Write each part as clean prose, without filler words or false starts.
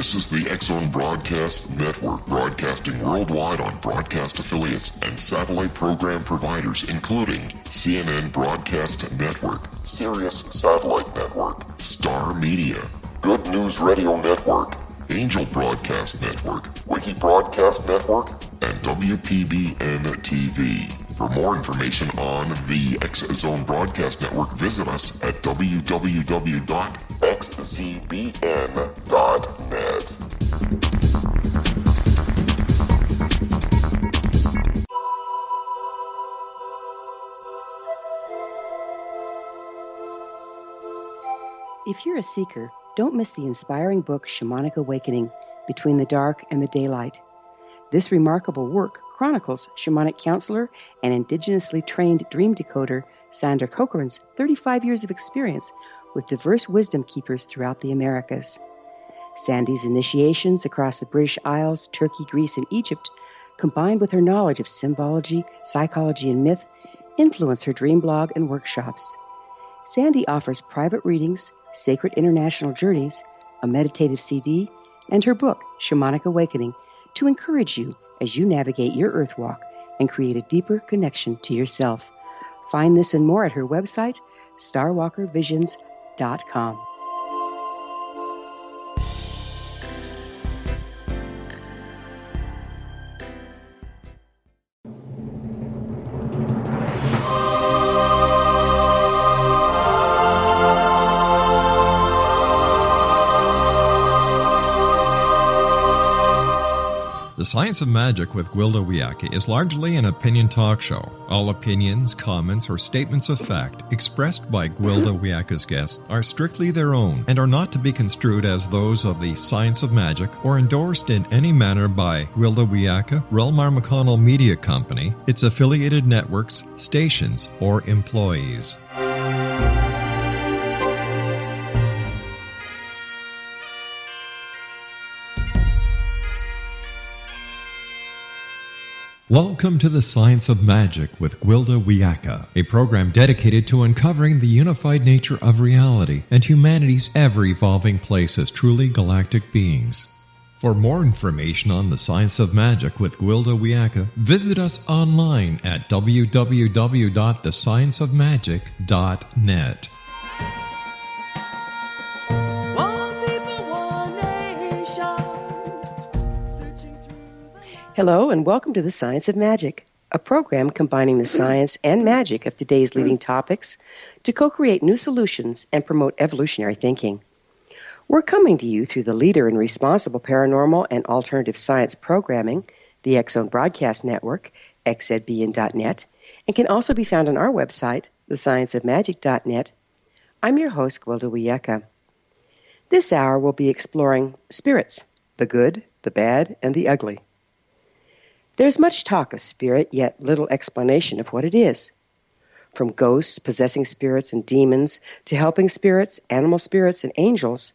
This is the X-Zone Broadcast Network, broadcasting worldwide on broadcast affiliates and satellite program providers, including CNN Broadcast Network, Sirius Satellite Network, Star Media, Good News Radio Network, Angel Broadcast Network, Wiki Broadcast Network, and WPBN TV. For more information on the X-Zone Broadcast Network, visit us at www.xzbn.net. If you're a seeker, don't miss the inspiring book Shamanic Awakening, Between the Dark and the Daylight. This remarkable work chronicles shamanic counselor and indigenously trained dream decoder Sandra Cochran's 35 years of experience with diverse wisdom keepers throughout the Americas. Sandy's initiations across the British Isles, Turkey, Greece, and Egypt, combined with her knowledge of symbology, psychology, and myth, influence her dream blog and workshops. Sandy offers private readings, sacred international journeys, a meditative CD, and her book, Shamanic Awakening, to encourage you as you navigate your earth walk and create a deeper connection to yourself. Find this and more at her website, starwalkervisions.com. The Science of Magic with Gwilda Wiyaka is largely an opinion talk show. All opinions, comments, or statements of fact expressed by Gwilda Wiyaka's guests are strictly their own and are not to be construed as those of the Science of Magic or endorsed in any manner by Gwilda Wiyaka, Relmar McConnell Media Company, its affiliated networks, stations, or employees. Welcome to the Science of Magic with Gwilda Wiyaka, a program dedicated to uncovering the unified nature of reality and humanity's ever-evolving place as truly galactic beings. For more information on the Science of Magic with Gwilda Wiyaka, visit us online at www.thescienceofmagic.net. Hello and welcome to the Science of Magic, a program combining the science and magic of today's leading topics to co-create new solutions and promote evolutionary thinking. We're coming to you through the leader in responsible paranormal and alternative science programming, the X-Zone Broadcast Network, xzbn.net, and can also be found on our website, thescienceofmagic.net. I'm your host, Gwilda Wiyaka. This hour we'll be exploring spirits, the good, the bad, and the ugly. There's much talk of spirit, yet little explanation of what it is. From ghosts, possessing spirits, and demons, to helping spirits, animal spirits, and angels,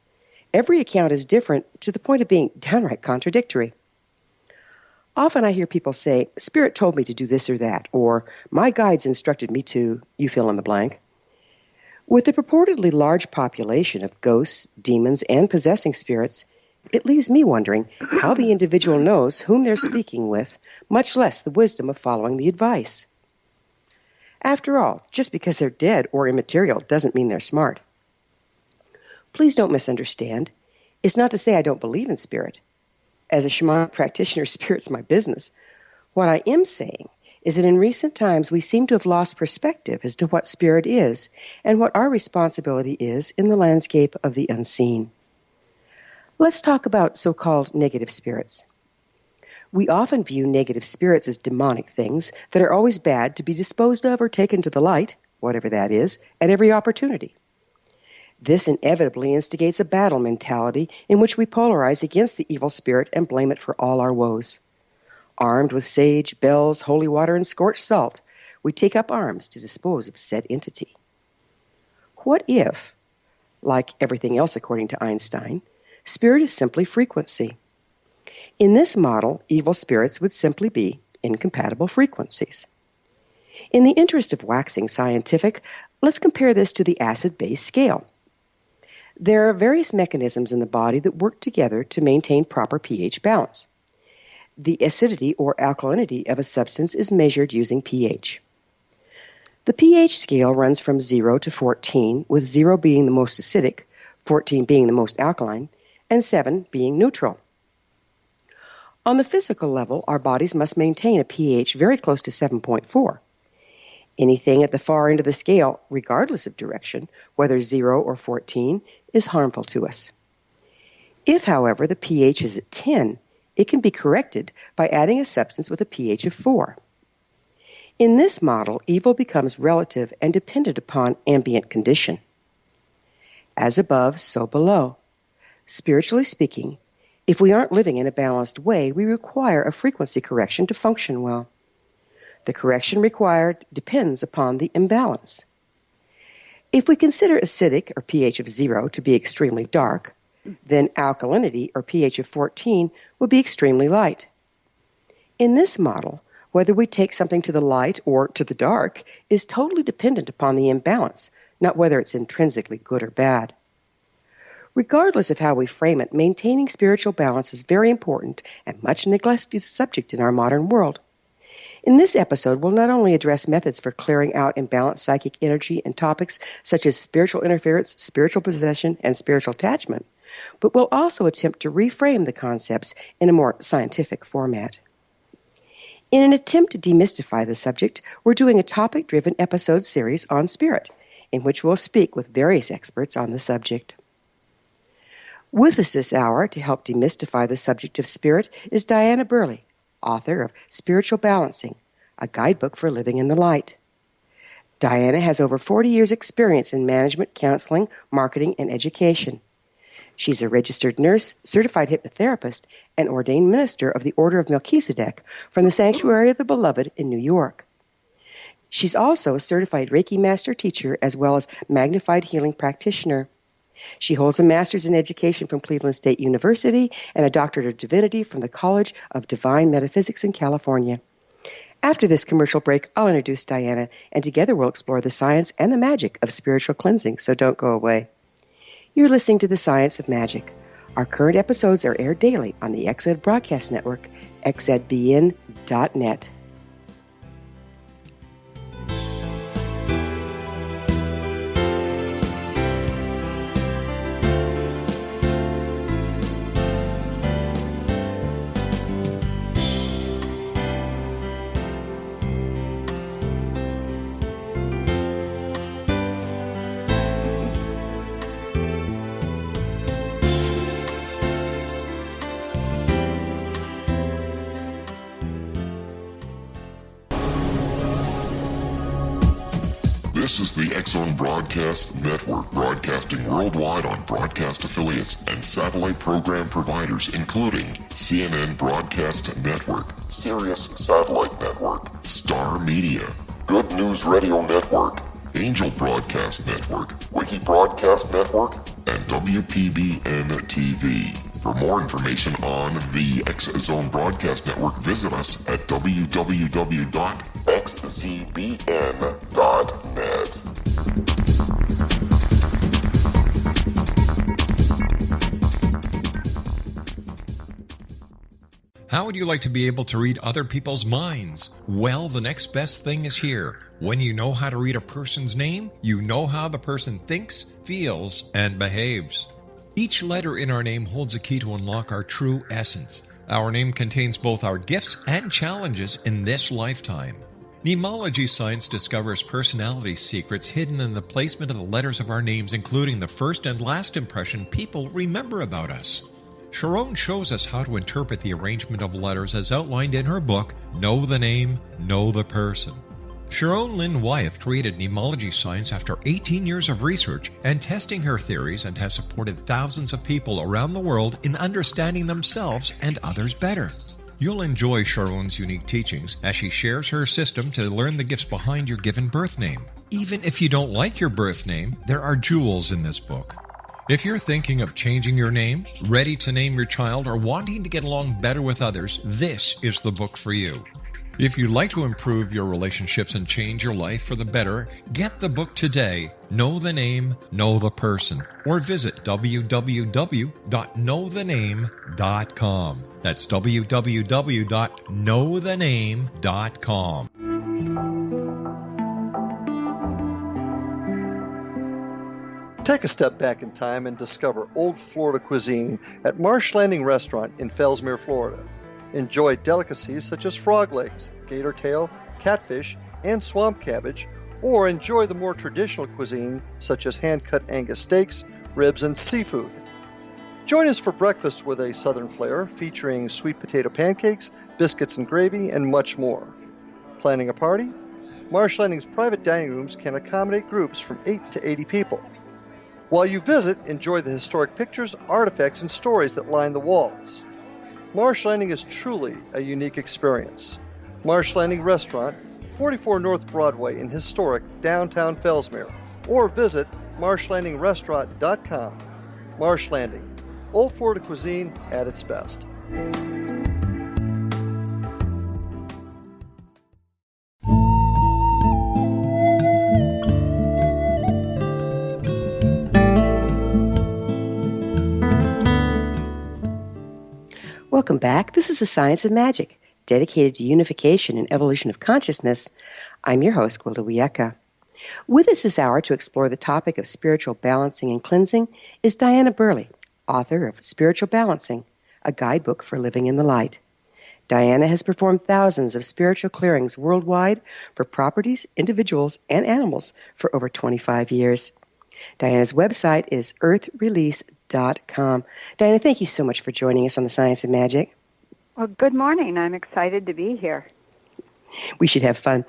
every account is different to the point of being downright contradictory. Often I hear people say, "Spirit told me to do this or that," or "My guides instructed me to," you fill in the blank. With the purportedly large population of ghosts, demons, and possessing spirits, it leaves me wondering how the individual knows whom they're speaking with, much less the wisdom of following the advice. After all, just because they're dead or immaterial doesn't mean they're smart. Please don't misunderstand. It's not to say I don't believe in spirit. As a shamanic practitioner, spirit's my business. What I am saying is that in recent times we seem to have lost perspective as to what spirit is and what our responsibility is in the landscape of the unseen. Let's talk about so-called negative spirits. We often view negative spirits as demonic things that are always bad to be disposed of or taken to the light, whatever that is, at every opportunity. This inevitably instigates a battle mentality in which we polarize against the evil spirit and blame it for all our woes. Armed with sage, bells, holy water, and scorched salt, we take up arms to dispose of said entity. What if, like everything else according to Einstein, spirit is simply frequency? In this model, evil spirits would simply be incompatible frequencies. In the interest of waxing scientific, let's compare this to the acid-base scale. There are various mechanisms in the body that work together to maintain proper pH balance. The acidity or alkalinity of a substance is measured using pH. The pH scale runs from 0 to 14, with 0 being the most acidic, 14 being the most alkaline, and 7 being neutral. On the physical level, our bodies must maintain a pH very close to 7.4. Anything at the far end of the scale, regardless of direction, whether 0 or 14, is harmful to us. If, however, the pH is at 10, it can be corrected by adding a substance with a pH of 4. In this model, evil becomes relative and dependent upon ambient condition. As above, so below. Spiritually speaking, if we aren't living in a balanced way, we require a frequency correction to function well. The correction required depends upon the imbalance. If we consider acidic, or pH of 0, to be extremely dark, then alkalinity, or pH of 14, will be extremely light. In this model, whether we take something to the light or to the dark is totally dependent upon the imbalance, not whether it's intrinsically good or bad. Regardless of how we frame it, maintaining spiritual balance is very important and much neglected subject in our modern world. In this episode, we'll not only address methods for clearing out imbalanced psychic energy and topics such as spiritual interference, spiritual possession, and spiritual attachment, but we'll also attempt to reframe the concepts in a more scientific format. In an attempt to demystify the subject, we're doing a topic-driven episode series on spirit, in which we'll speak with various experts on the subject. With us this hour to help demystify the subject of spirit is Diana Burney, author of Spiritual Balancing, a guidebook for living in the light. Diana has over 40 years' experience in management, counseling, marketing, and education. She's a registered nurse, certified hypnotherapist, and ordained minister of the Order of Melchizedek from the Sanctuary of the Beloved in New York. She's also a certified Reiki master teacher as well as magnified healing practitioner. She holds a master's in education from Cleveland State University and a doctorate of divinity from the College of Divine Metaphysics in California. After this commercial break, I'll introduce Diana, and together we'll explore the science and the magic of spiritual cleansing, so don't go away. You're listening to The Science of Magic. Our current episodes are aired daily on the XZ Broadcast Network, xzbn.net. This is the X-Zone Broadcast Network, broadcasting worldwide on broadcast affiliates and satellite program providers, including CNN Broadcast Network, Sirius Satellite Network, Star Media, Good News Radio Network, Angel Broadcast Network, Wiki Broadcast Network, and WPBN TV. For more information on the X-Zone Broadcast Network, visit us at www.xzbn.net. How would you like to be able to read other people's minds? Well, the next best thing is here. When you know how to read a person's name, you know how the person thinks, feels, and behaves. Each letter in our name holds a key to unlock our true essence. Our name contains both our gifts and challenges in this lifetime. Mnemology science discovers personality secrets hidden in the placement of the letters of our names, including the first and last impression people remember about us. Sharon shows us how to interpret the arrangement of letters as outlined in her book, Know the Name, Know the Person. Sharon Lynn Wyeth created mnemology science after 18 years of research and testing her theories, and has supported thousands of people around the world in understanding themselves and others better. You'll enjoy Sharon's unique teachings as she shares her system to learn the gifts behind your given birth name. Even if you don't like your birth name, there are jewels in this book. If you're thinking of changing your name, ready to name your child, or wanting to get along better with others, this is the book for you. If you'd like to improve your relationships and change your life for the better, get the book today, Know the Name, Know the Person, or visit www.knowthename.com. That's www.knowthename.com. Take a step back in time and discover old Florida cuisine at Marsh Landing Restaurant in Fellsmere, Florida. Enjoy delicacies such as frog legs, gator tail, catfish, and swamp cabbage, or enjoy the more traditional cuisine such as hand-cut Angus steaks, ribs, and seafood. Join us for breakfast with a southern flair featuring sweet potato pancakes, biscuits and gravy, and much more. Planning a party? Marsh Landing's private dining rooms can accommodate groups from 8 to 80 people. While you visit, enjoy the historic pictures, artifacts, and stories that line the walls. Marsh Landing is truly a unique experience. Marsh Landing Restaurant, 44 North Broadway in historic downtown Fellsmere, or visit marshlandingrestaurant.com. Marsh Landing, old Florida cuisine at its best. Welcome back. This is The Science of Magic, dedicated to unification and evolution of consciousness. I'm your host, Gwilda Wiyaka. With us this hour to explore the topic of spiritual balancing and cleansing is Diana Burley, author of Spiritual Balancing, a guidebook for living in the light. Diana has performed thousands of spiritual clearings worldwide for properties, individuals, and animals for over 25 years. Diana's website is earthrelease.com. Diana, thank you so much for joining us on The Science of Magic. Well, good morning. I'm excited to be here. We should have fun.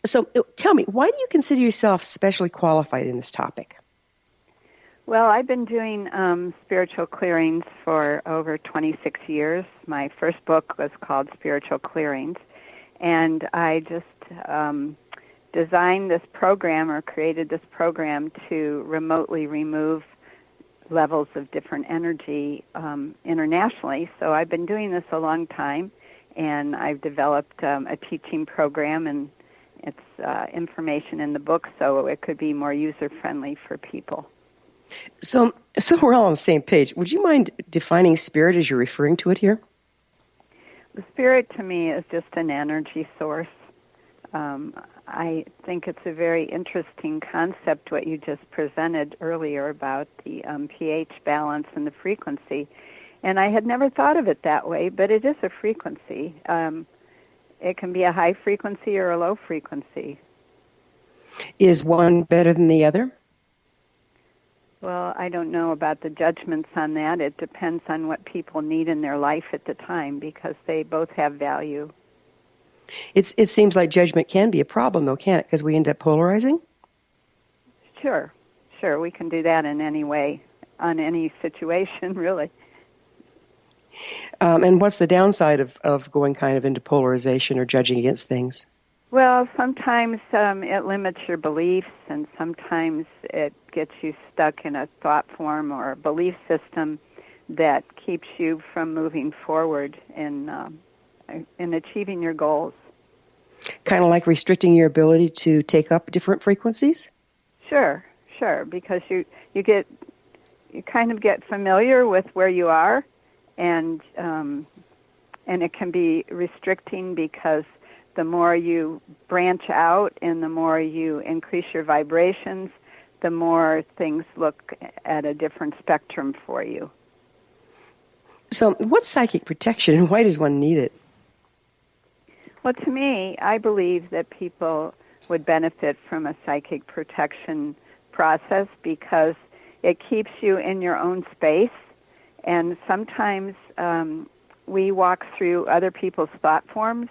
So tell me, why do you consider yourself specially qualified in this topic? Well, I've been doing spiritual clearings for over 26 years. My first book was called Spiritual Clearings, and I just designed this program or created this program to remotely remove levels of different energy internationally. So I've been doing this a long time, and I've developed a teaching program, and it's information in the book so it could be more user-friendly for people. So we're all on the same page. Would you mind defining spirit as you're referring to it here? The spirit to me is just an energy source. I think it's a very interesting concept, what you just presented earlier about the pH balance and the frequency. And I had never thought of it that way, but it is a frequency. It can be a high frequency or a low frequency. Is one better than the other? Well, I don't know about the judgments on that. It depends on what people need in their life at the time, because they both have value. It seems like judgment can be a problem, though, can't it? Because we end up polarizing? Sure. We can do that in any way, on any situation, really. And what's the downside of going kind of into polarization or judging against things? Well, sometimes it limits your beliefs, and sometimes it gets you stuck in a thought form or a belief system that keeps you from moving forward in achieving your goals. Kind of like restricting your ability to take up different frequencies? Sure, because you kind of get familiar with where you are, and it can be restricting because the more you branch out and the more you increase your vibrations, the more things look at a different spectrum for you. So what's psychic protection, and why does one need it? Well, to me, I believe that people would benefit from a psychic protection process because it keeps you in your own space, and sometimes we walk through other people's thought forms,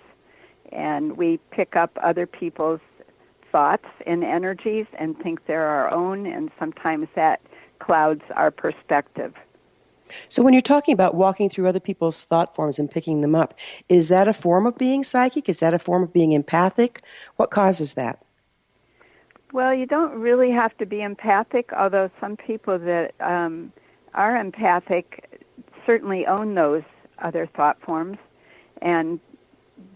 and we pick up other people's thoughts and energies and think they're our own, and sometimes that clouds our perspective. So when you're talking about walking through other people's thought forms and picking them up, is that a form of being psychic? Is that a form of being empathic? What causes that? Well, you don't really have to be empathic, although some people that are empathic certainly own those other thought forms, and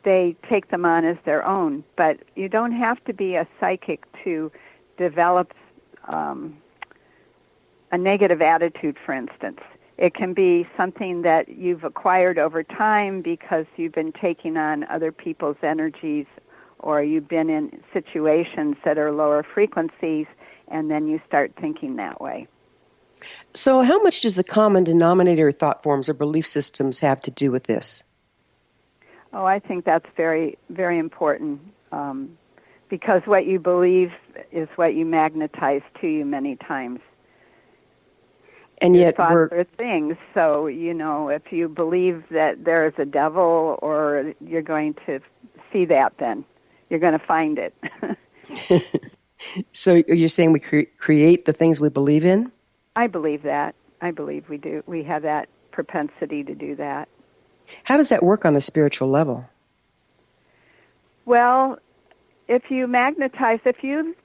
they take them on as their own. But you don't have to be a psychic to develop a negative attitude, for instance. It can be something that you've acquired over time because you've been taking on other people's energies, or you've been in situations that are lower frequencies, and then you start thinking that way. So how much does the common denominator thought forms or belief systems have to do with this? Oh, I think that's very, very important, because what you believe is what you magnetize to you many times. And Your yet thoughts are things. So, if you believe that there is a devil, or you're going to see that, then you're going to find it. So you're saying we create the things we believe in? I believe that. I believe we do. We have that propensity to do that. How does that work on the spiritual level? Well, if you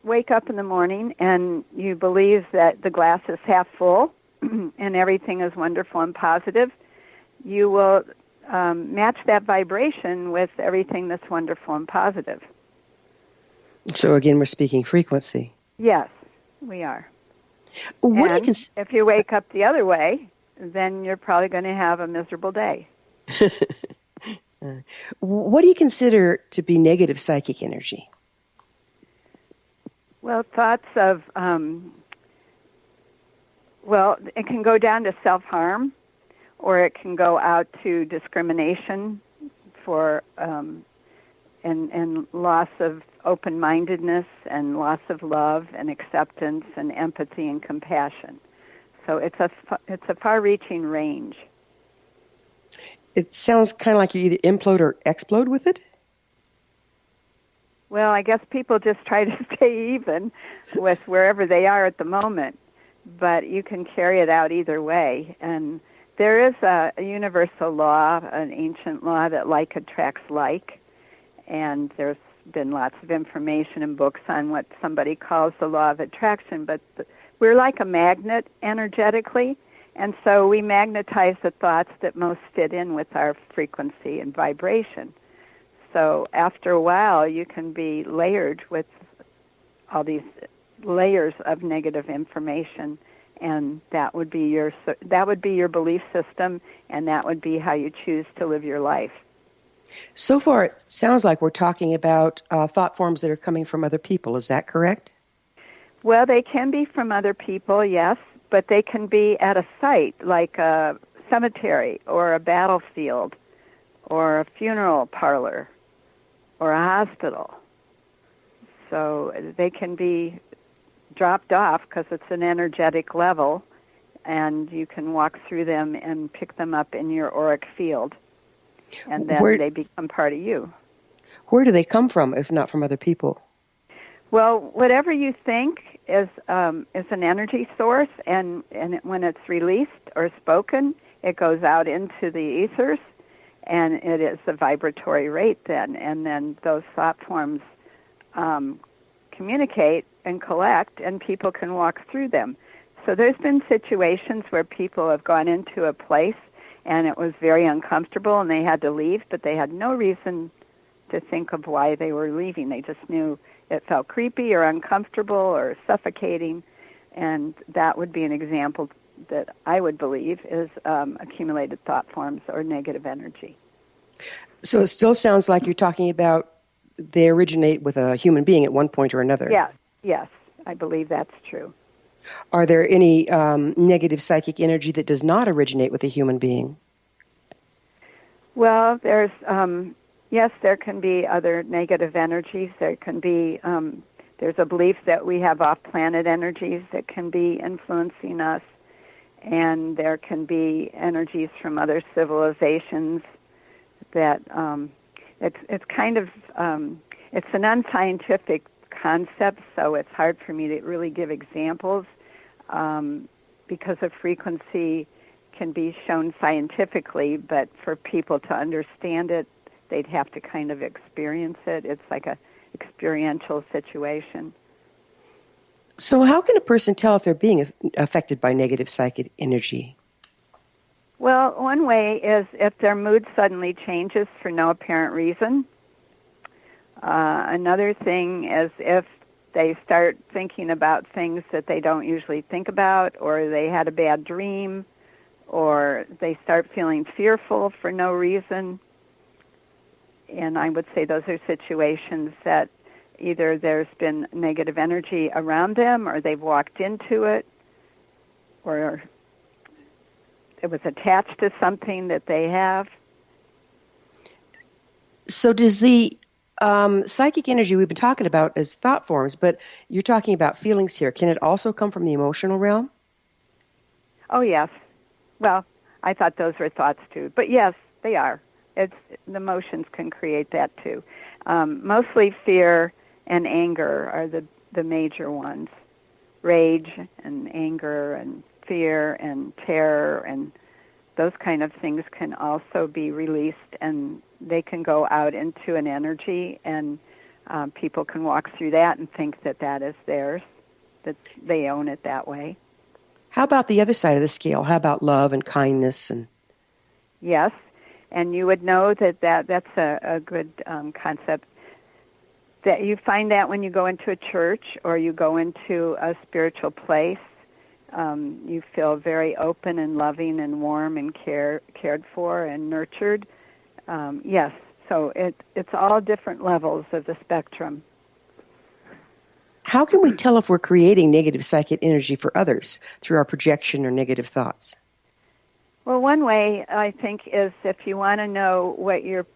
wake up in the morning and you believe that the glass is half full and everything is wonderful and positive, you will match that vibration with everything that's wonderful and positive. So again, we're speaking frequency. Yes, we are. If you wake up the other way, then you're probably going to have a miserable day. What do you consider to be negative psychic energy? Well, thoughts of, it can go down to self-harm, or it can go out to discrimination for and loss of open-mindedness and loss of love and acceptance and empathy and compassion. So it's a far-reaching range. It sounds kind of like you either implode or explode with it? Well, I guess people just try to stay even with wherever they are at the moment, but you can carry it out either way. And there is a universal law, an ancient law, that like attracts like, and there's been lots of information and books on what somebody calls the law of attraction, but we're like a magnet energetically, and so we magnetize the thoughts that most fit in with our frequency and vibration. So after a while, you can be layered with all these layers of negative information, and that would be your belief system, and that would be how you choose to live your life. So far, it sounds like we're talking about thought forms that are coming from other people. Is that correct? Well, they can be from other people, yes, but they can be at a site like a cemetery or a battlefield or a funeral parlor or a hospital. So they can be dropped off because it's an energetic level, and you can walk through them and pick them up in your auric field, and then they become part of you. Where do they come from, if not from other people? Well, whatever you think is an energy source, and when it's released or spoken, it goes out into the ethers, and it is a vibratory rate then, and then those thought forms communicate and collect, and people can walk through them. So there's been situations where people have gone into a place, and it was very uncomfortable, and they had to leave, but they had no reason to think of why they were leaving. They just knew it felt creepy or uncomfortable or suffocating, and that would be an example that I would believe is accumulated thought forms or negative energy. So it still sounds like you're talking about they originate with a human being at one point or another. Yes, I believe that's true. Are there any negative psychic energy that does not originate with a human being? Well, there's yes, there can be other negative energies. There can be there's a belief that we have off-planet energies that can be influencing us, and there can be energies from other civilizations that it's kind of it's an unscientific concept, so it's hard for me to really give examples because a frequency can be shown scientifically, but for people to understand it, they'd have to kind of experience it. It's like a experiential situation. So how can a person tell if they're being affected by negative psychic energy? Well, one way is if their mood suddenly changes for no apparent reason. Another thing is if they start thinking about things that they don't usually think about, or they had a bad dream, or they start feeling fearful for no reason. And I would say those are situations that either there's been negative energy around them, or they've walked into it, or it was attached to something that they have. So does the psychic energy we've been talking about as thought forms, but you're talking about feelings here. Can it also come from the emotional realm? Oh, yes. Well, I thought those were thoughts too. But yes, they are. The emotions can create that too. Mostly fear and anger are the major ones. Rage and anger and fear and terror and those kind of things can also be released, and they can go out into an energy, and people can walk through that and think that that is theirs, that they own it that way. How about the other side of the scale? How about love and kindness? Yes, and you would know that's a good concept. That you find that when you go into a church or you go into a spiritual place, you feel very open and loving and warm and cared for and nurtured. Yes, so it's all different levels of the spectrum. How can we tell if we're creating negative psychic energy for others through our projection or negative thoughts? Well, one way, I think, is if you want to know what you're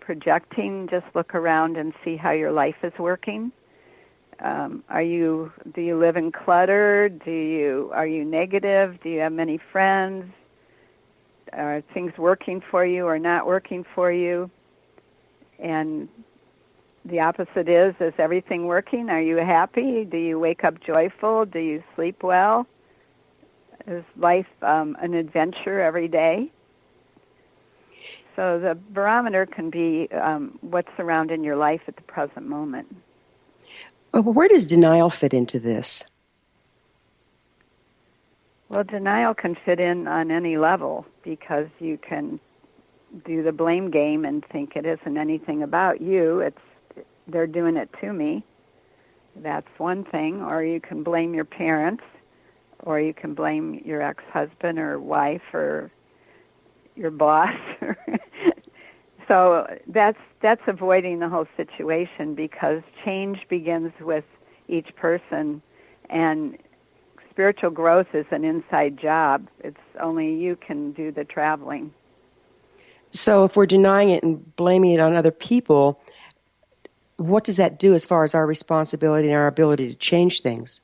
projecting, just look around and see how your life is working. Do you live in clutter? Are you negative? Do you have many friends? Are things working for you or not working for you? And the opposite is everything working? Are you happy? Do you wake up joyful? Do you sleep well? Is life an adventure every day? So the barometer can be what's around in your life at the present moment. Well, where does denial fit into this? Well, denial can fit in on any level because you can do the blame game and think it isn't anything about you. They're doing it to me. That's one thing. Or you can blame your parents, or you can blame your ex-husband or wife or your boss. So that's avoiding the whole situation, because change begins with each person, and spiritual growth is an inside job. It's only you can do the traveling. So if we're denying it and blaming it on other people, what does that do as far as our responsibility and our ability to change things?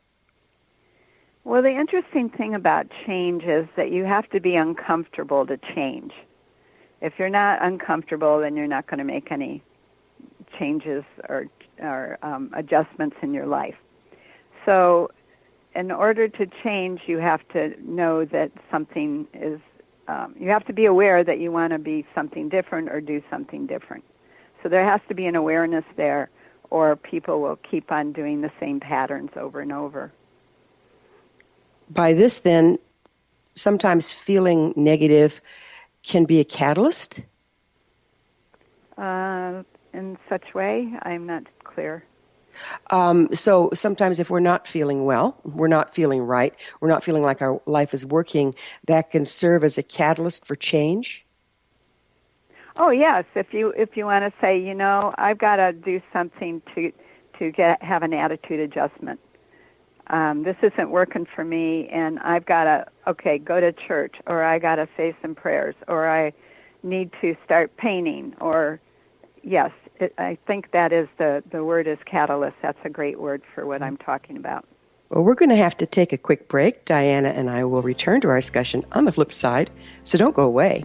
Well, the interesting thing about change is that you have to be uncomfortable to change. If you're not uncomfortable, then you're not going to make any changes or adjustments in your life. So in order to change, you have to know that something is, you have to be aware that you want to be something different or do something different. So there has to be an awareness there, or people will keep on doing the same patterns over and over. By this, then, sometimes feeling negative can be a catalyst? In such way, I'm not clear. So sometimes if we're not feeling well, we're not feeling right, we're not feeling like our life is working, that can serve as a catalyst for change? Oh, yes. If you want to say, I've got to do something to have an attitude adjustment. This isn't working for me, and I've got to, go to church, or I got to say some prayers, or I need to start painting, or, yes, I think that is the word is catalyst. That's a great word for what I'm talking about. Well, we're going to have to take a quick break. Diana and I will return to our discussion on the flip side, so don't go away.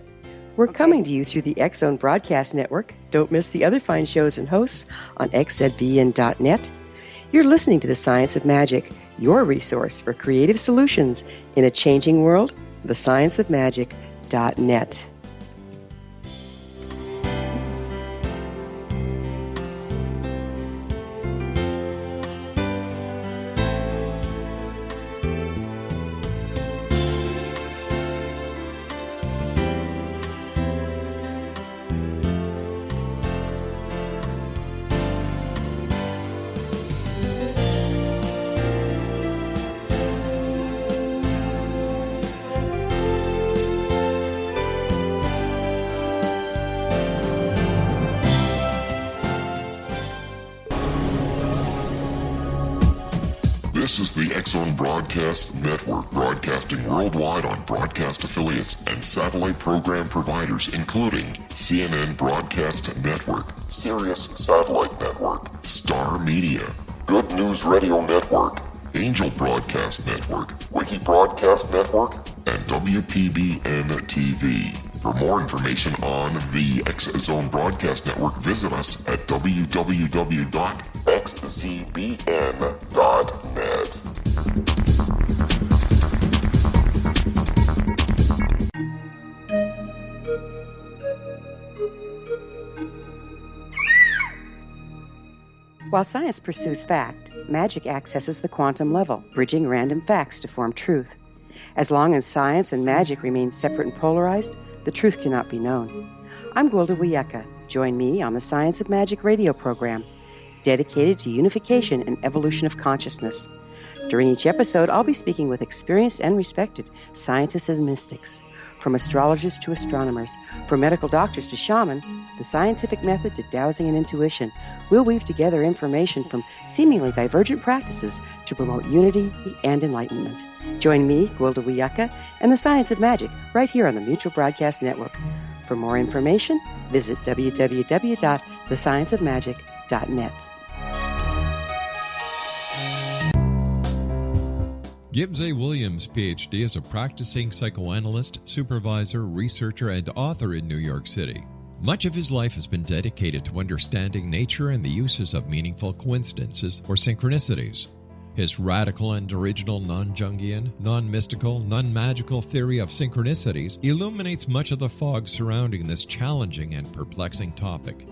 We're coming to you through the X-Zone Broadcast Network. Don't miss the other fine shows and hosts on xzbn.net. You're listening to The Science of Magic, your resource for creative solutions in a changing world, thescienceofmagic.net. This is the X-Zone Broadcast Network, broadcasting worldwide on broadcast affiliates and satellite program providers, including CNN Broadcast Network, Sirius Satellite Network, Star Media, Good News Radio Network, Angel Broadcast Network, Wiki Broadcast Network, and WPBN TV. For more information on the X-Zone Broadcast Network, visit us at www.xzbn.net. While science pursues fact, magic accesses the quantum level, bridging random facts to form truth. As long as science and magic remain separate and polarized, the truth cannot be known. I'm Gwilda Wiyaka. Join me on the Science of Magic radio program, dedicated to unification and evolution of consciousness. During each episode, I'll be speaking with experienced and respected scientists and mystics. From astrologers to astronomers, from medical doctors to shaman, the scientific method to dowsing and intuition, we'll weave together information from seemingly divergent practices to promote unity and enlightenment. Join me, Gwilda Wiyaka, and the Science of Magic right here on the Mutual Broadcast Network. For more information, visit www.thescienceofmagic.net. Gibbs A. Williams, Ph.D., is a practicing psychoanalyst, supervisor, researcher, and author in New York City. Much of his life has been dedicated to understanding nature and the uses of meaningful coincidences or synchronicities. His radical and original non-Jungian, non-mystical, non-magical theory of synchronicities illuminates much of the fog surrounding this challenging and perplexing topic.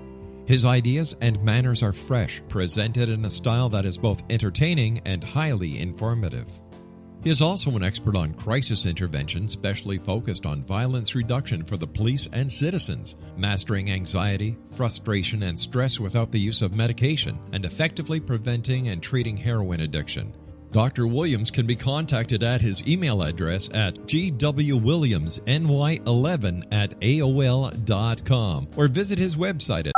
His ideas and manners are fresh, presented in a style that is both entertaining and highly informative. He is also an expert on crisis intervention, specially focused on violence reduction for the police and citizens, mastering anxiety, frustration, and stress without the use of medication, and effectively preventing and treating heroin addiction. Dr. Williams can be contacted at his email address at gwwilliamsny11@aol.com or visit his website at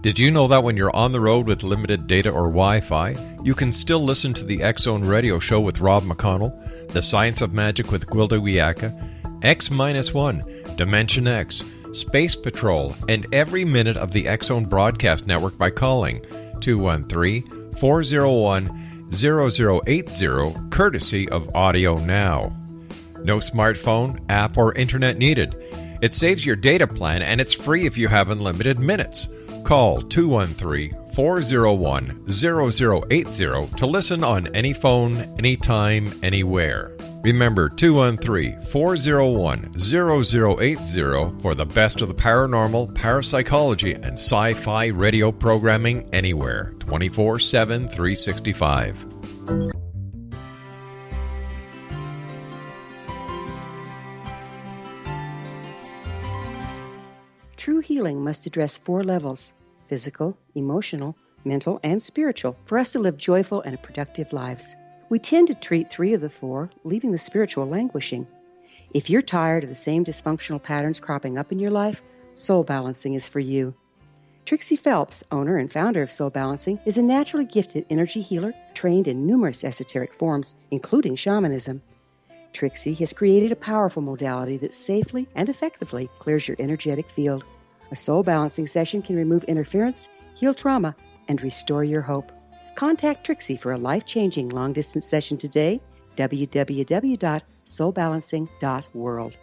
Did you know that when you're on the road with limited data or Wi-Fi, you can still listen to the X-Zone Radio Show with Rob McConnell, The Science of Magic with Gwilda Wiyaka, X-1, Dimension X, Space Patrol, and every minute of the X-Zone Broadcast Network by calling 213-401-0080, courtesy of Audio Now. No smartphone, app, or internet needed. It saves your data plan, and it's free if you have unlimited minutes. Call 213-401-0080 to listen on any phone, anytime, anywhere. Remember 213-401-0080 for the best of the paranormal, parapsychology, and sci-fi radio programming anywhere, 24/7, 365. True healing must address 4 levels: physical, emotional, mental, and spiritual, for us to live joyful and productive lives. We tend to treat 3 of the 4, leaving the spiritual languishing. If you're tired of the same dysfunctional patterns cropping up in your life, Soul Balancing is for you. Trixie Phelps, owner and founder of Soul Balancing, is a naturally gifted energy healer trained in numerous esoteric forms, including shamanism. Trixie has created a powerful modality that safely and effectively clears your energetic field. A soul balancing session can remove interference, heal trauma, and restore your hope. Contact Trixie for a life-changing long-distance session today, www.soulbalancing.world.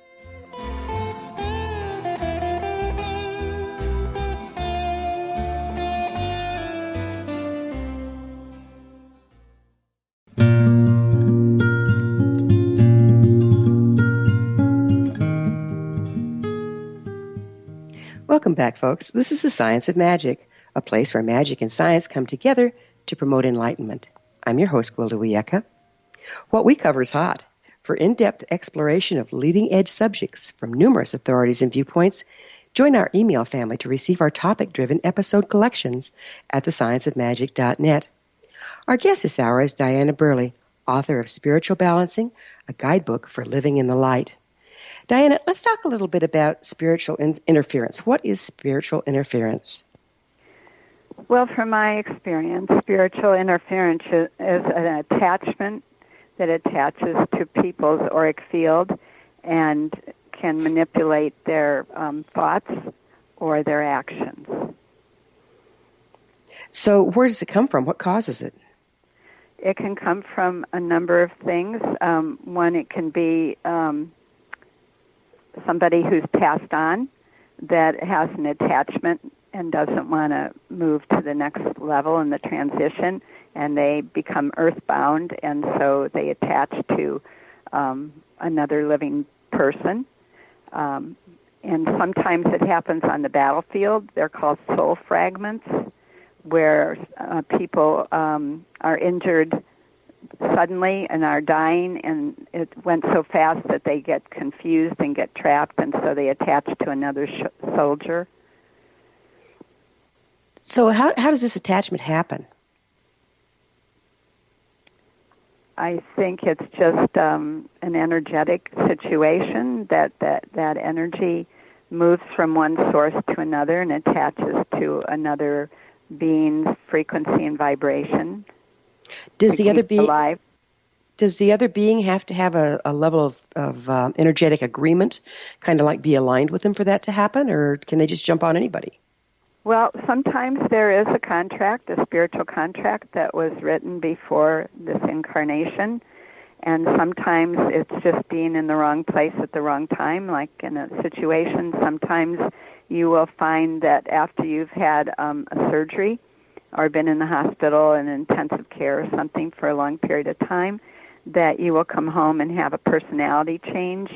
Welcome back, folks. This is the Science of Magic, a place where magic and science come together to promote enlightenment. I'm your host, Gwilda Wiyaka. What we cover is hot. For in-depth exploration of leading-edge subjects from numerous authorities and viewpoints, join our email family to receive our topic-driven episode collections at thescienceofmagic.net. Our guest this hour is Diana Burley, author of Spiritual Balancing, a guidebook for living in the light. Diana, let's talk a little bit about spiritual interference. What is spiritual interference? Well, from my experience, spiritual interference is an attachment that attaches to people's auric field and can manipulate their thoughts or their actions. So where does it come from? What causes it? It can come from a number of things. One, it can be somebody who's passed on that has an attachment and doesn't want to move to the next level in the transition, and they become earthbound, and so they attach to another living person. And sometimes it happens on the battlefield. They're called soul fragments, where people are injured suddenly and are dying, and it went so fast that they get confused and get trapped, and so they attach to another soldier. So how does this attachment happen? I think it's just an energetic situation that energy moves from one source to another and attaches to another being's frequency and vibration. Does the other being alive. Does the other being have to have a level of energetic agreement, kind of like be aligned with them for that to happen, or can they just jump on anybody? Well, sometimes there is a contract, a spiritual contract that was written before this incarnation, and sometimes it's just being in the wrong place at the wrong time, like in a situation. Sometimes you will find that after you've had a surgery or been in the hospital in intensive care or something for a long period of time, that you will come home and have a personality change,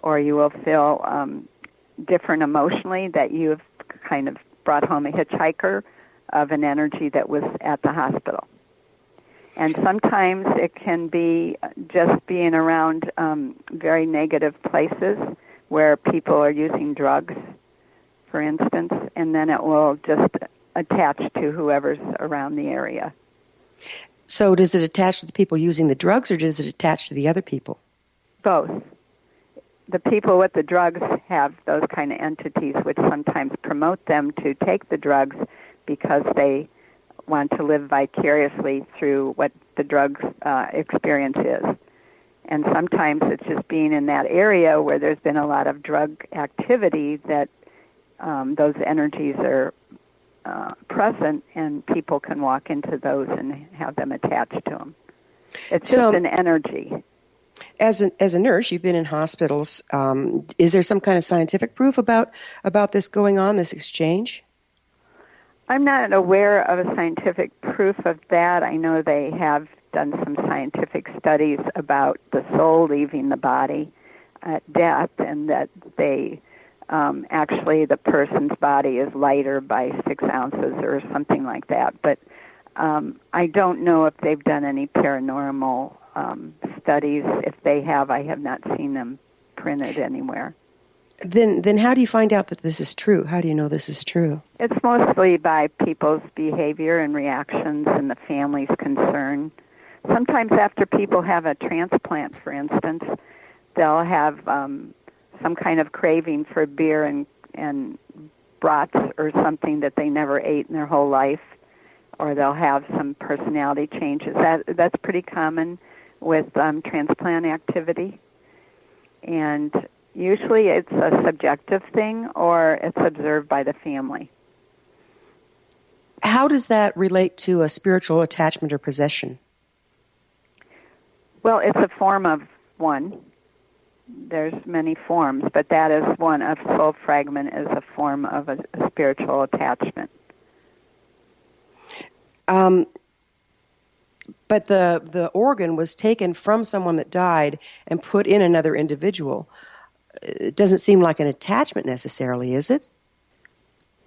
or you will feel different emotionally, that you've kind of brought home a hitchhiker of an energy that was at the hospital. And sometimes it can be just being around very negative places where people are using drugs, for instance, and then it will just attach to whoever's around the area. So does it attach to the people using the drugs, or does it attach to the other people? Both. The people with the drugs have those kind of entities which sometimes promote them to take the drugs because they want to live vicariously through what the drug experience is. And sometimes it's just being in that area where there's been a lot of drug activity that those energies are present, and people can walk into those and have them attached to them. It's just an energy. As a nurse, you've been in hospitals. Is there some kind of scientific proof about this going on, this exchange? I'm not aware of a scientific proof of that. I know they have done some scientific studies about the soul leaving the body at death, and that they actually the person's body is lighter by 6 ounces or something like that. But I don't know if they've done any paranormal studies. If they have, I have not seen them printed anywhere. Then how do you find out that this is true? How do you know this is true? It's mostly by people's behavior and reactions and the family's concern. Sometimes after people have a transplant, for instance, they'll have some kind of craving for beer and brats or something that they never ate in their whole life, or they'll have some personality changes. That's pretty common with transplant activity. And usually it's a subjective thing, or it's observed by the family. How does that relate to a spiritual attachment or possession? Well, it's a form of one. There's many forms, but that is one. A soul fragment is a form of a spiritual attachment. But the organ was taken from someone that died and put in another individual. It doesn't seem like an attachment necessarily, is it?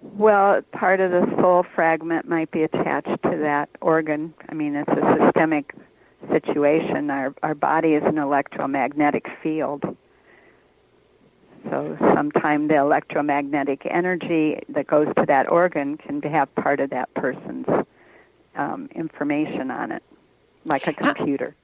Well, part of the soul fragment might be attached to that organ. I mean, it's a systemic situation. Our body is an electromagnetic field. So sometimes the electromagnetic energy that goes to that organ can have part of that person's information on it, like a computer.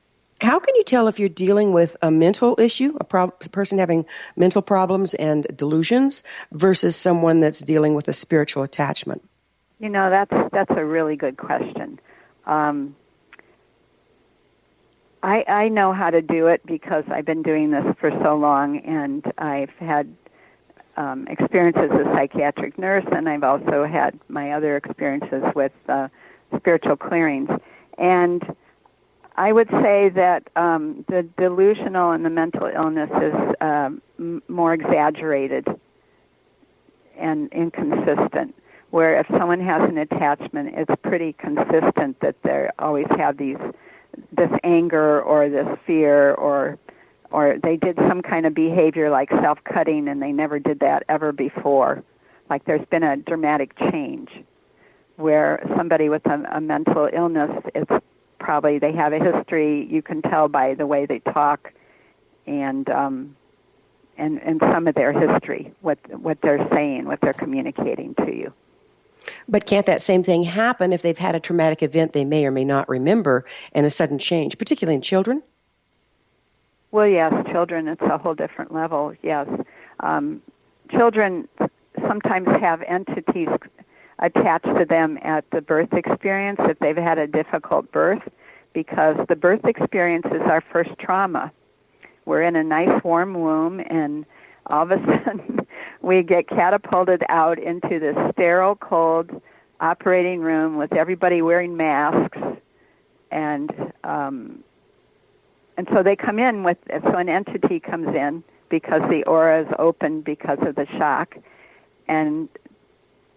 How can you tell if you're dealing with a mental issue, a person having mental problems and delusions, versus someone that's dealing with a spiritual attachment? You know, that's a really good question. I know how to do it because I've been doing this for so long, and I've had experience as a psychiatric nurse, and I've also had my other experiences with spiritual clearings. And I would say that the delusional and the mental illness is more exaggerated and inconsistent, where if someone has an attachment, it's pretty consistent that they always have this anger or this fear, or they did some kind of behavior like self-cutting and they never did that ever before. Like there's been a dramatic change, where somebody with a mental illness, it's probably they have a history. You can tell by the way they talk, and some of their history, what they're saying, what they're communicating to you. But can't that same thing happen if they've had a traumatic event they may or may not remember and a sudden change, particularly in children? Well, yes, children, it's a whole different level, yes. Children sometimes have entities attached to them at the birth experience if they've had a difficult birth, because the birth experience is our first trauma. We're in a nice warm womb, and all of a sudden we get catapulted out into this sterile, cold operating room with everybody wearing masks, and so they come in so an entity comes in because the aura is open because of the shock, and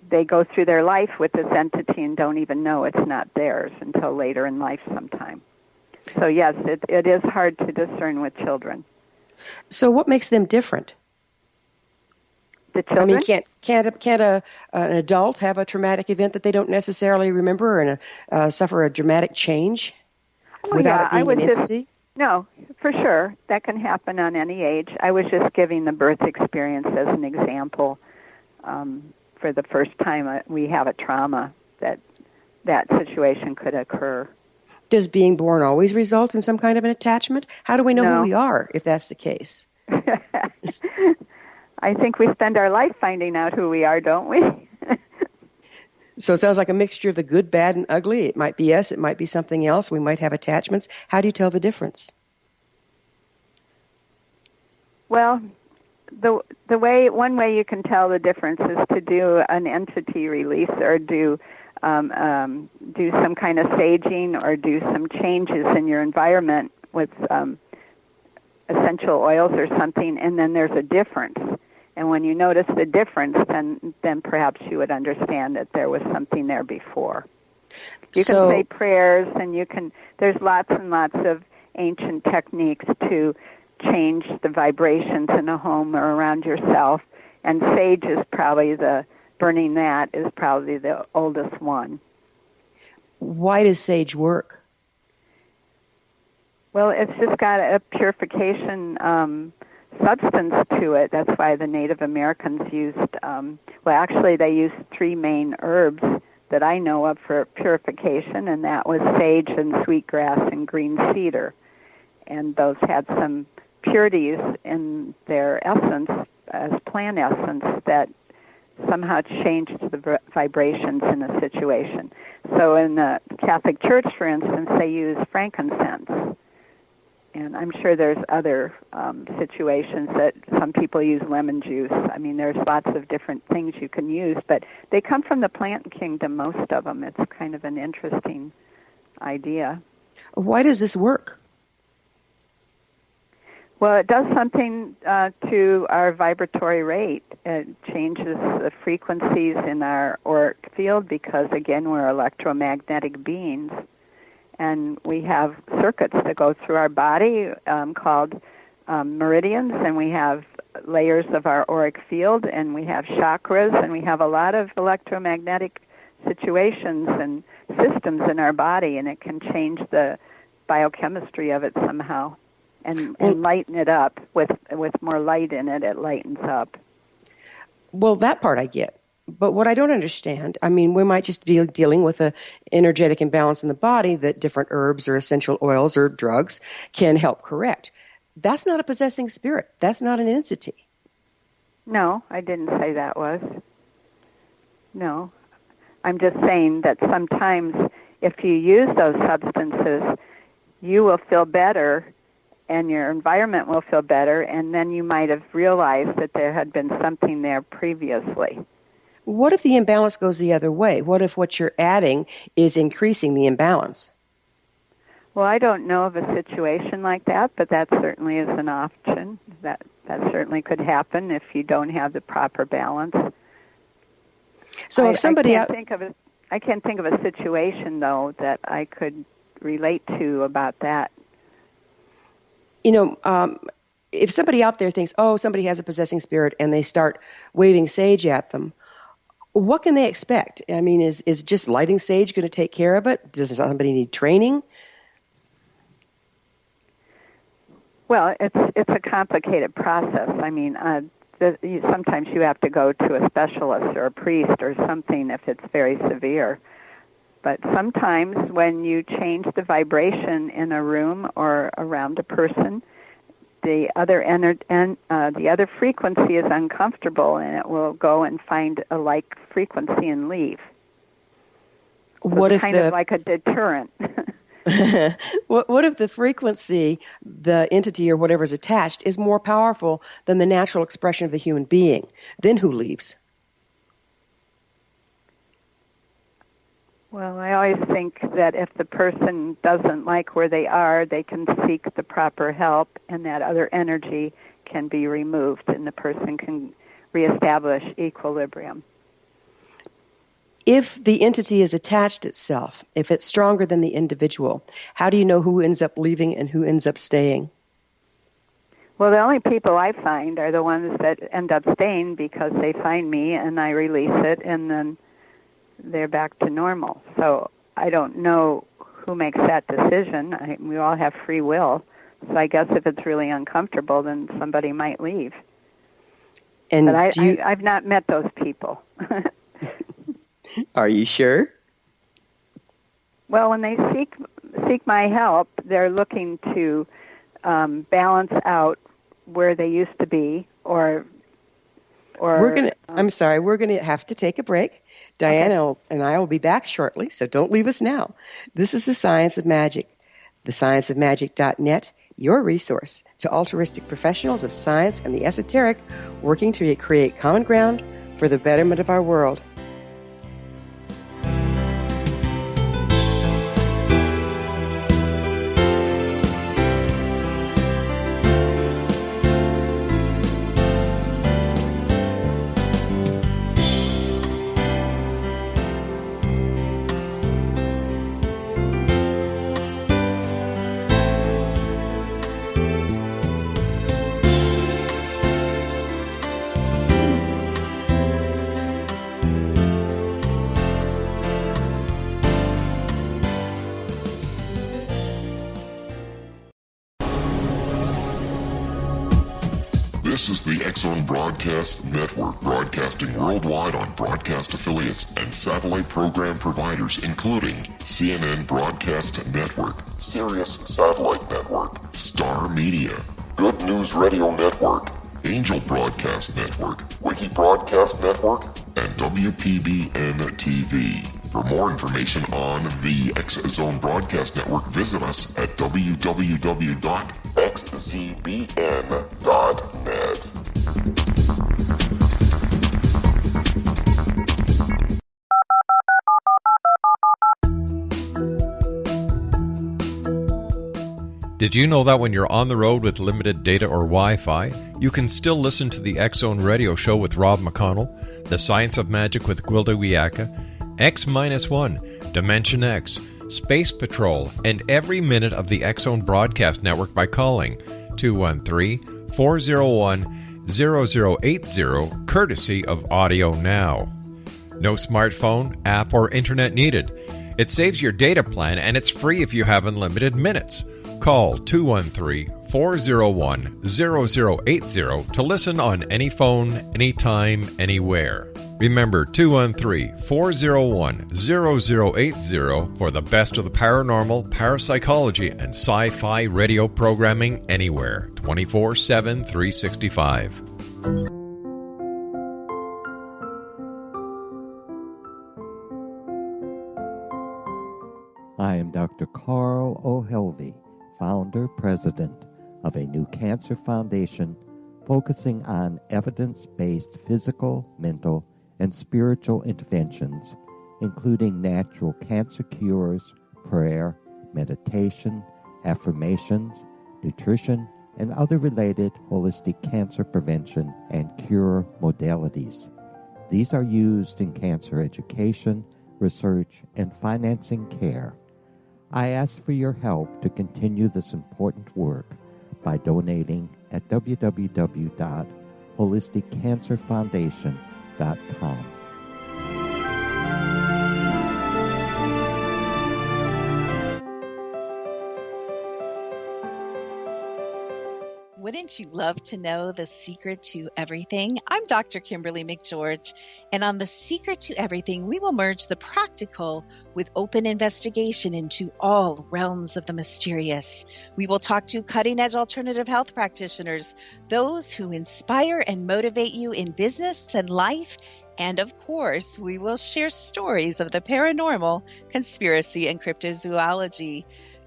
they go through their life with this entity and don't even know it's not theirs until later in life sometime. So yes, it is hard to discern with children. So what makes them different? The children? I mean, can't an adult have a traumatic event that they don't necessarily remember and suffer a dramatic change without it being an entity? No, for sure. That can happen on any age. I was just giving the birth experience as an example. For the first time we have a trauma that situation could occur. Does being born always result in some kind of an attachment? How do we know No. who we are if that's the case? I think we spend our life finding out who we are, don't we? So it sounds like a mixture of the good, bad, and ugly. It might be us. It might be something else. We might have attachments. How do you tell the difference? Well, one way you can tell the difference is to do an entity release, or do some kind of saging, or do some changes in your environment with essential oils or something, and then there's a difference. And when you notice the difference, then perhaps you would understand that there was something there before. You can say prayers, and there's lots and lots of ancient techniques to change the vibrations in a home or around yourself, and sage is probably burning that is probably the oldest one. Why does sage work? Well, it's just got a purification substance to it. That's why the Native Americans used, they used 3 main herbs that I know of for purification, and that was sage and sweetgrass and green cedar. And those had some purities in their essence as plant essence that somehow changed the vibrations in a situation. So in the Catholic Church, for instance, they use frankincense. And I'm sure there's other situations that some people use lemon juice. I mean, there's lots of different things you can use, but they come from the plant kingdom, most of them. It's kind of an interesting idea. Why does this work? Well, it does something to our vibratory rate. It changes the frequencies in our auric field because, again, we're electromagnetic beings. And we have circuits that go through our body called meridians, and we have layers of our auric field, and we have chakras, and we have a lot of electromagnetic situations and systems in our body, and it can change the biochemistry of it somehow and lighten it up. With more light in it, it lightens up. Well, that part I get. But what I don't understand, I mean, we might just be dealing with an energetic imbalance in the body that different herbs or essential oils or drugs can help correct. That's not a possessing spirit. That's not an entity. No, I didn't say that was. No. I'm just saying that sometimes if you use those substances, you will feel better and your environment will feel better, and then you might have realized that there had been something there previously. What if the imbalance goes the other way? What if what you're adding is increasing the imbalance? Well, I don't know of a situation like that, but that certainly is an option. That certainly could happen if you don't have the proper balance. So if somebody I can't think of a situation though that I could relate to about that. If somebody out there thinks, oh, somebody has a possessing spirit, and they start waving sage at them, what can they expect? I mean, is just lighting sage going to take care of it? Does somebody need training? Well, it's a complicated process. I mean, sometimes you have to go to a specialist or a priest or something if it's very severe. But sometimes when you change the vibration in a room or around a person, the other frequency is uncomfortable, and it will go and find a like frequency and leave. So What it's if kind of like a deterrent? What if the frequency, the entity or whatever is attached, is more powerful than the natural expression of the human being? Then who leaves? Well, I always think that if the person doesn't like where they are, they can seek the proper help, and that other energy can be removed, and the person can reestablish equilibrium. If the entity is attached itself, if it's stronger than the individual, how do you know who ends up leaving and who ends up staying? Well, the only people I find are the ones that end up staying because they find me and I release it, and then they're back to normal. So I don't know who makes that decision. We all have free will. So I guess if it's really uncomfortable, then somebody might leave. But I've not met those people. Are you sure? Well, when they seek my help, they're looking to balance out where they used to be, or we're gonna have to take a break. Diana and I will be back shortly, so don't leave us now. This is The Science of Magic, thescienceofmagic.net, your resource to altruistic professionals of science and the esoteric working to create common ground for the betterment of our world. This is the X-Zone Broadcast Network, broadcasting worldwide on broadcast affiliates and satellite program providers, including CNN Broadcast Network, Sirius Satellite Network, Star Media, Good News Radio Network, Angel Broadcast Network, Wiki Broadcast Network, and WPBN TV. For more information on the X-Zone Broadcast Network, visit us at www.xzbn.net. Did you know that when you're on the road with limited data or Wi-Fi, you can still listen to the X-Zone Radio Show with Rob McConnell, The Science of Magic with Gwilda Wiyaka, X-1, Dimension X, Space Patrol, and every minute of the X-Zone Broadcast Network by calling 213-401-0080, courtesy of Audio Now. No smartphone, app, or internet needed. It saves your data plan, and it's free if you have unlimited minutes. Call 213-401-0080 to listen on any phone, anytime, anywhere. Remember 213-401-0080 for the best of the paranormal, parapsychology, and sci-fi radio programming anywhere, 24/7, 365. Carl O'Helvey, founder, president of a new cancer foundation focusing on evidence-based physical, mental, and spiritual interventions, including natural cancer cures, prayer, meditation, affirmations, nutrition, and other related holistic cancer prevention and cure modalities. These are used in cancer education, research, and financing care. I ask for your help to continue this important work by donating at www.holisticcancerfoundation.com. Wouldn't you love to know the secret to everything? I'm Dr. Kimberly McGeorge, and on The Secret to Everything, we will merge the practical with open investigation into all realms of the mysterious. We will talk to cutting-edge alternative health practitioners, those who inspire and motivate you in business and life, and of course, we will share stories of the paranormal, conspiracy, and cryptozoology.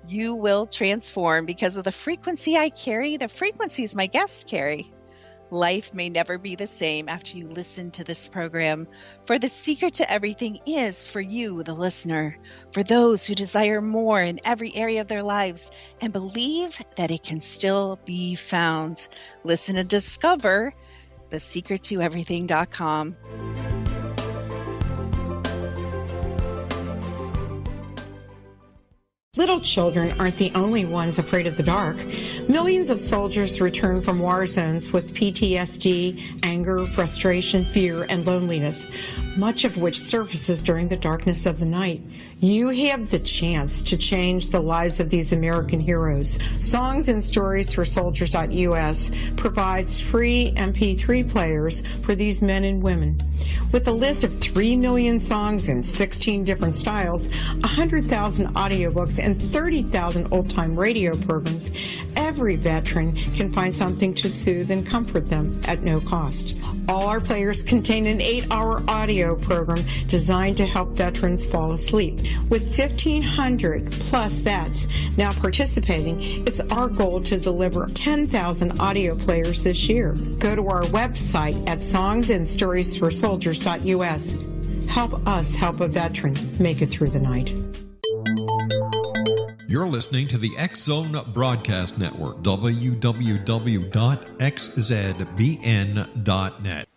You will transform because of the frequency I carry, the frequencies my guests carry. Life may never be the same after you listen to this program, for the secret to everything is for you, the listener, for those who desire more in every area of their lives and believe that it can still be found. Listen and discover thesecrettoeverything.com. Little children aren't the only ones afraid of the dark. Millions of soldiers return from war zones with PTSD, anger, frustration, fear, and loneliness, much of which surfaces during the darkness of the night. You have the chance to change the lives of these American heroes. Songs and Stories for Soldiers.us provides free MP3 players for these men and women. With a list of 3 million songs in 16 different styles, 100,000 audiobooks, and 30,000 old-time radio programs, every veteran can find something to soothe and comfort them at no cost. All our players contain an 8-hour audio program designed to help veterans fall asleep. With 1,500 plus vets now participating, it's our goal to deliver 10,000 audio players this year. Go to our website at songsandstoriesforsoldiers.us. Help us help a veteran make it through the night. You're listening to the X-Zone Broadcast Network, www.xzbn.net.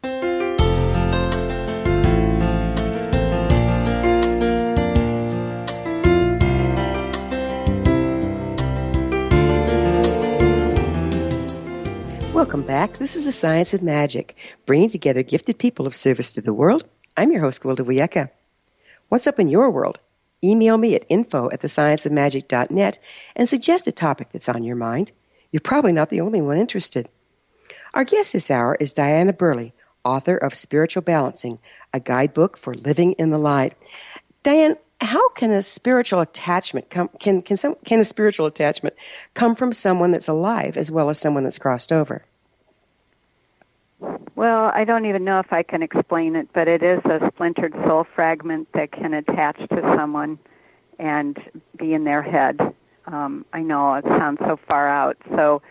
Welcome back. This is The Science of Magic, bringing together gifted people of service to the world. I'm your host, Gwilda Wiyaka. What's up in your world? Email me at info@thescienceofmagic.net and suggest a topic that's on your mind. You're probably not the only one interested. Our guest this hour is Diana Burley, author of Spiritual Balancing, a guidebook for living in the light. Diane, how can a spiritual attachment come from someone that's alive as well as someone that's crossed over? Well, I don't even know if I can explain it, but it is a splintered soul fragment that can attach to someone and be in their head. I know it sounds so far out. So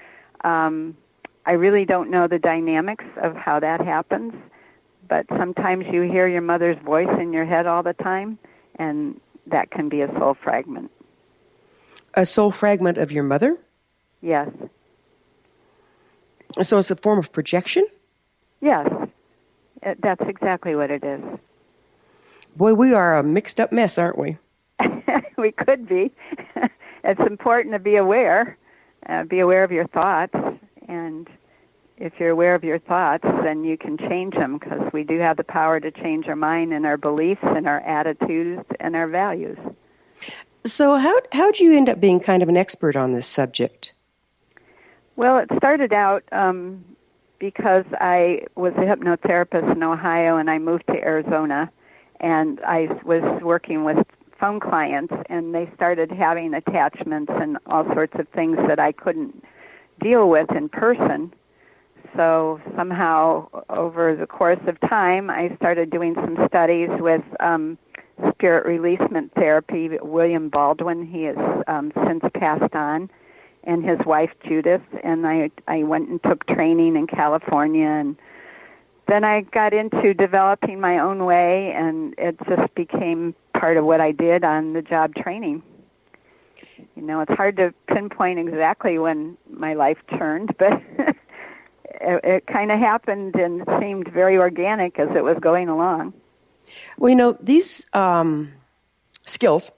I really don't know the dynamics of how that happens, but sometimes you hear your mother's voice in your head all the time, and that can be a soul fragment. A soul fragment of your mother? Yes. So it's a form of projection? Yes, that's exactly what it is. Boy, we are a mixed up mess, aren't we? We could be. It's important to be aware of your thoughts, and if you're aware of your thoughts, then you can change them, because we do have the power to change our mind and our beliefs and our attitudes and our values. So how'd you end up being kind of an expert on this subject? Well, it started out because I was a hypnotherapist in Ohio, and I moved to Arizona, and I was working with phone clients, and they started having attachments and all sorts of things that I couldn't deal with in person. so somehow over the course of time, I started doing some studies with spirit releasement therapy. William Baldwin, he has since passed on, and his wife Judith, and I went and took training in California, and then I got into developing my own way, and it just became part of what I did on the job training. You know, it's hard to pinpoint exactly when my life turned, but it kind of happened and seemed very organic as it was going along. Well, you know, these skills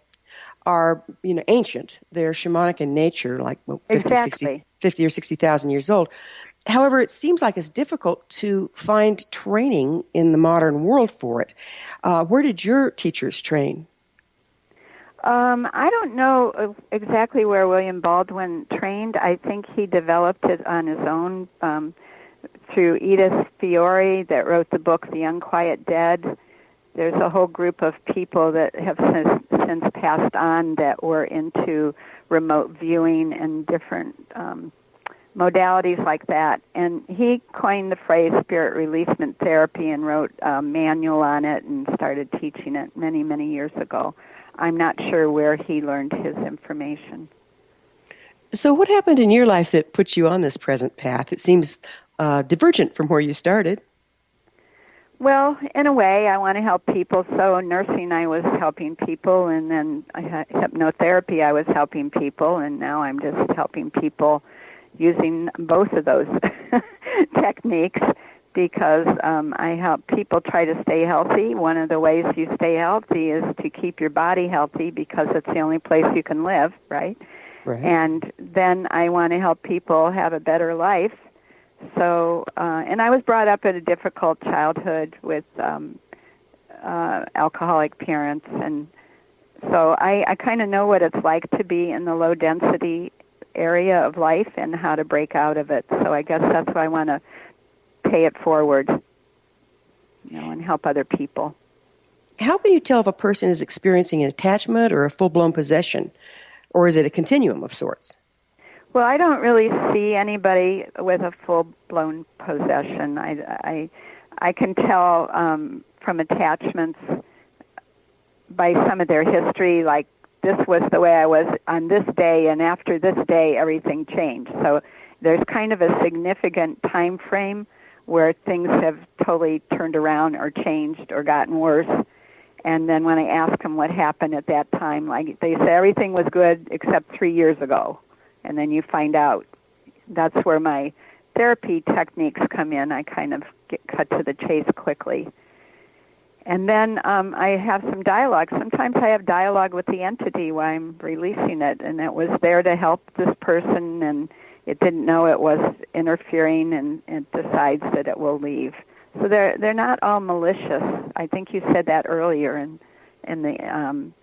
are, ancient. They're shamanic in nature, like 50 or 60,000 years old. However, it seems like it's difficult to find training in the modern world for it. Where did your teachers train? I don't know exactly where William Baldwin trained. I think he developed it on his own through Edith Fiore that wrote the book The Unquiet Dead. There's a whole group of people that have since passed on that were into remote viewing and different modalities like that. And he coined the phrase spirit releasement therapy and wrote a manual on it and started teaching it many, many years ago. I'm not sure where he learned his information. So what happened in your life that put you on this present path? It seems divergent from where you started. Well, in a way, I want to help people. So nursing, I was helping people, and then hypnotherapy, I was helping people, and now I'm just helping people using both of those techniques because I help people try to stay healthy. One of the ways you stay healthy is to keep your body healthy because it's the only place you can live, right? Right. And then I want to help people have a better life. So, and I was brought up in a difficult childhood with alcoholic parents, and so I kind of know what it's like to be in the low-density area of life and how to break out of it. So I guess that's why I want to pay it forward, and help other people. How can you tell if a person is experiencing an attachment or a full-blown possession, or is it a continuum of sorts? Well, I don't really see anybody with a full-blown possession. I can tell from attachments by some of their history, like this was the way I was on this day, and after this day, everything changed. So there's kind of a significant time frame where things have totally turned around or changed or gotten worse. And then when I ask them what happened at that time, like they say everything was good except 3 years ago. And then you find out. That's where my therapy techniques come in. I kind of get cut to the chase quickly. And then I have some dialogue. Sometimes I have dialogue with the entity while I'm releasing it, and it was there to help this person, and it didn't know it was interfering, and it decides that it will leave. So they're not all malicious. I think you said that earlier in the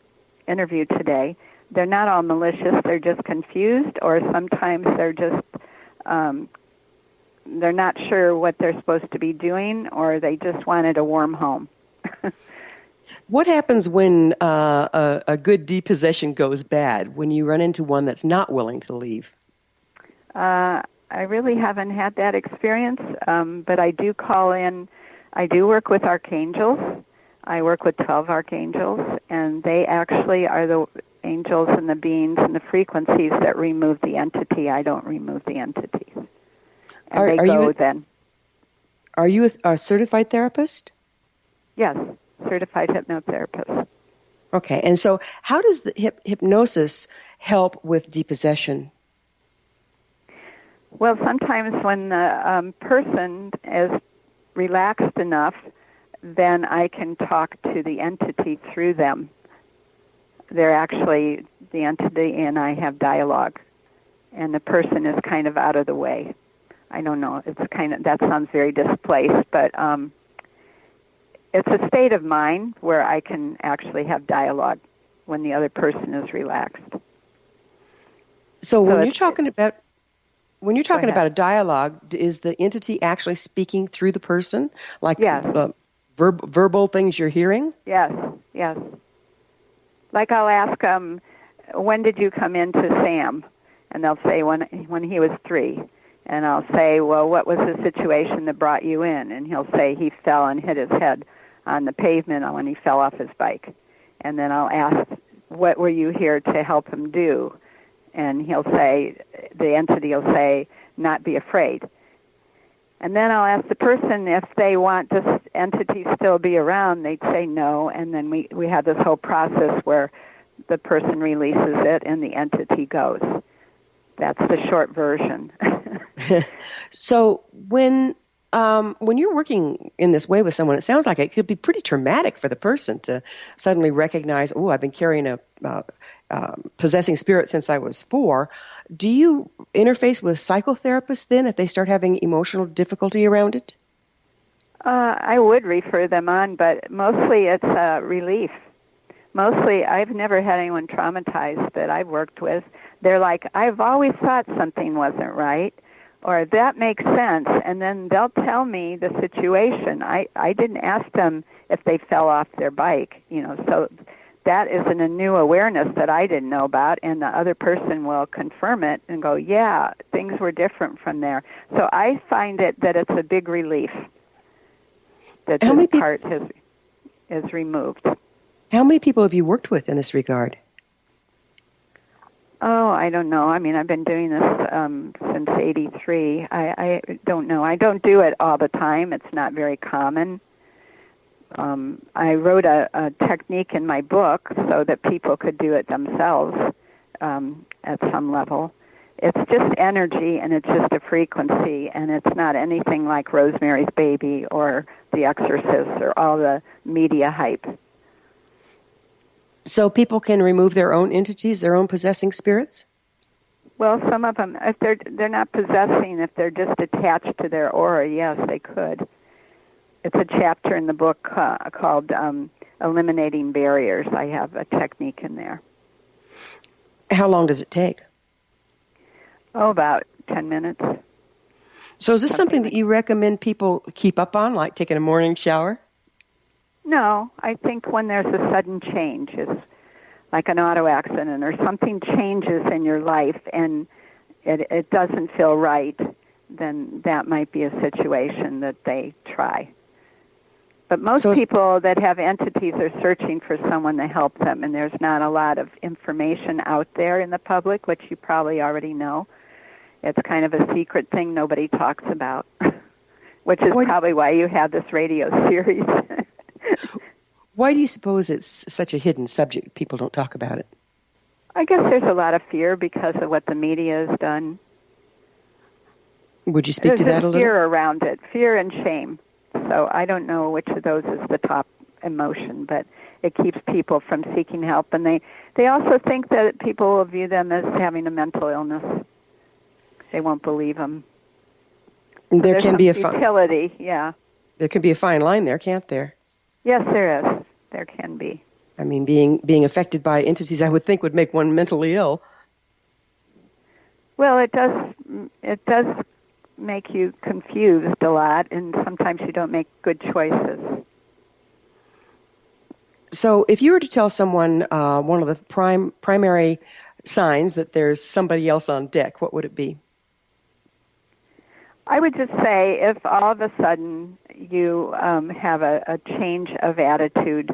interview today. They're not all malicious. They're just confused, or sometimes they're just they're not sure what they're supposed to be doing, or they just wanted a warm home. What happens when a good depossession goes bad, when you run into one that's not willing to leave? I really haven't had that experience, but I do call in. I do work with archangels. I work with 12 archangels, and they actually are the angels and the beings and the frequencies that remove the entity. I don't remove the entities. And then. Are you a certified therapist? Yes, certified hypnotherapist. Okay, and so how does the hypnosis help with depossession? Well, sometimes when the person is relaxed enough, then I can talk to the entity through them. They're actually, the entity and I have dialogue, and the person is kind of out of the way. I don't know, it's kind of, that sounds very displaced, but it's a state of mind where I can actually have dialogue when the other person is relaxed. So when you're talking about a dialogue, is the entity actually speaking through the person, like yes. Verbal things you're hearing? Yes. Like I'll ask when did you come into Sam? And they'll say when he was 3. And I'll say, well, what was the situation that brought you in? And he'll say he fell and hit his head on the pavement when he fell off his bike. And then I'll ask, what were you here to help him do? And he'll say, the entity will say, not be afraid. And then I'll ask the person if they want this entity still be around. They'd say no, and then we have this whole process where the person releases it and the entity goes. That's the short version. So when you're working in this way with someone, it sounds like it could be pretty traumatic for the person to suddenly recognize, oh, I've been carrying a possessing spirit since I was 4. Do you interface with psychotherapists then if they start having emotional difficulty around it? I would refer them on, but mostly it's relief. Mostly, I've never had anyone traumatized that I've worked with. They're like, I've always thought something wasn't right, or that makes sense, and then they'll tell me the situation. I didn't ask them if they fell off their bike, so that is a new awareness that I didn't know about, and the other person will confirm it and go, yeah, things were different from there. So I find that it's a big relief that this part is removed. How many people have you worked with in this regard? Oh, I don't know. I mean, I've been doing this since '83. I don't know. I don't do it all the time. It's not very common. I wrote a technique in my book so that people could do it themselves at some level. It's just energy, and it's just a frequency, and it's not anything like Rosemary's Baby or The Exorcist or all the media hype. So people can remove their own entities, their own possessing spirits? Well, some of them, if they're not possessing, if they're just attached to their aura, yes, they could. It's a chapter in the book called Eliminating Barriers. I have a technique in there. How long does it take? Oh, about 10 minutes. So is this something that you recommend people keep up on, like taking a morning shower? No, I think when there's a sudden change, it's like an auto accident or something changes in your life and it doesn't feel right, then that might be a situation that they try. But most people that have entities are searching for someone to help them, and there's not a lot of information out there in the public, which you probably already know. It's kind of a secret thing nobody talks about, which is probably why you have this radio series. Why do you suppose it's such a hidden subject? People don't talk about it. I guess there's a lot of fear because of what the media has done. Would you speak to that a little? There's fear around it, fear and shame. So I don't know which of those is the top emotion, but it keeps people from seeking help. And they also think that people will view them as having a mental illness. They won't believe them. And there can be a futility, yeah. There can be a fine line there, can't there? Yes, there is. There can be. I mean, being affected by entities, I would think, would make one mentally ill. Well, it does make you confused a lot, and sometimes you don't make good choices. So if you were to tell someone one of the primary signs that there's somebody else on deck, what would it be? I would just say if all of a sudden you have a change of attitude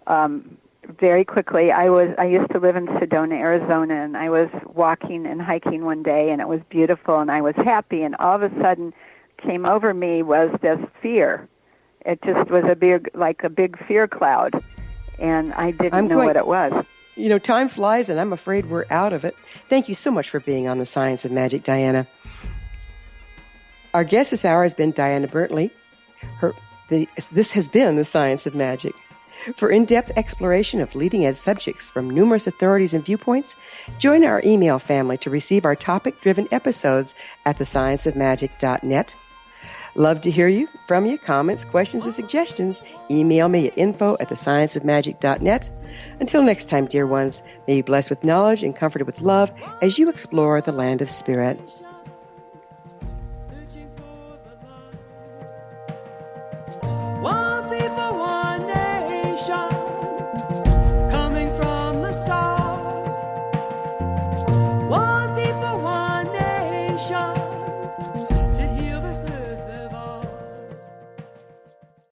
very quickly. I used to live in Sedona, Arizona, and I was walking and hiking one day, and it was beautiful, and I was happy, and all of a sudden came over me was this fear. It just was a big fear cloud, and I didn't know what it was. You know, time flies, and I'm afraid we're out of it. Thank you so much for being on The Science of Magic, Diana. Our guest this hour has been Diana Burney. This has been The Science of Magic. For in-depth exploration of leading-edge subjects from numerous authorities and viewpoints, join our email family to receive our topic-driven episodes at thescienceofmagic.net. Love to hear from you, comments, questions, or suggestions. Email me at info@thescienceofmagic.net. Until next time, dear ones, may you be blessed with knowledge and comforted with love as you explore the land of spirit.